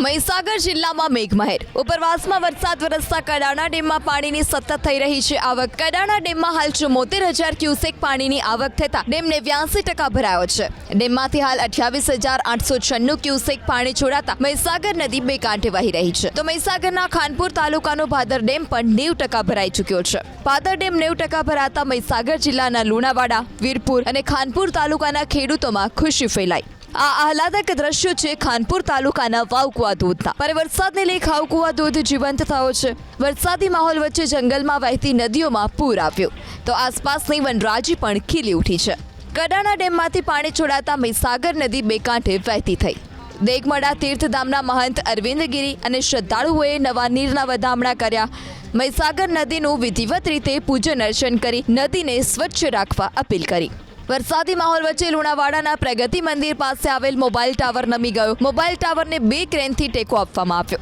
મહીસાગર જિલ્લામાં મેઘમહેર ઉપરવાસમાં વરસાદ વરસતા કડાણા ડેમમાં પાણીની સતત થઈ રહી છે આવક. કડાણા ડેમમાં હાલ 74,000 ક્યુસેક પાણીની આવક થતા ડેમ 89% ભરાયો છે. ડેમમાંથી હાલ 28,896 ક્યુસેક પાણી છોડાતા મહીસાગર નદી બે કાંઠે વહી રહી છે. તો મહીસાગરના ખાનપુર તાલુકાનો ભાદર ડેમ પણ 90% ભરાઈ ચૂક્યો છે. ભાદર ડેમ 90% ભરાતા મહીસાગર જિલ્લાના લુણાવાડા, વીરપુર અને ખાનપુર તાલુકાના ખેડૂતોમાં ખુશી ફેલાઈ. આ આહલાદક દ્રશ્યો છે ખાનપુર તાલુકાના વાવકુવા ધોધના. ભારે વરસાદને લઈ ખાવકુવા ધોધ જીવંત થયો છે. વરસાદી માહોલ વચ્ચે જંગલમાં વહેતી નદીઓમાં પૂર આવ્યું તો આસપાસની વનરાજી પણ ખીલી ઉઠી છે. કડાણા ડેમમાંથી પાણી છોડાતા મહીસાગર નદી બે કાંઠે વહેતી થઈ. દેગમડા તીર્થધામના મહંત અરવિંદ ગિરી અને શ્રદ્ધાળુઓએ નવા નીરના વધામણા કર્યા. મહીસાગર નદીનું વિધિવત રીતે પૂજન અર્ચન કરી નદીને સ્વચ્છ રાખવા અપીલ કરી. વરસાદી માહોલ વચ્ચે લુણાવાડાના પ્રગતિ મંદિર પાસે આવેલ મોબાઈલ ટાવર નમી ગયો. મોબાઈલ ટાવરને 2 ક્રેનથી ટેકો આપવામાં આવ્યો.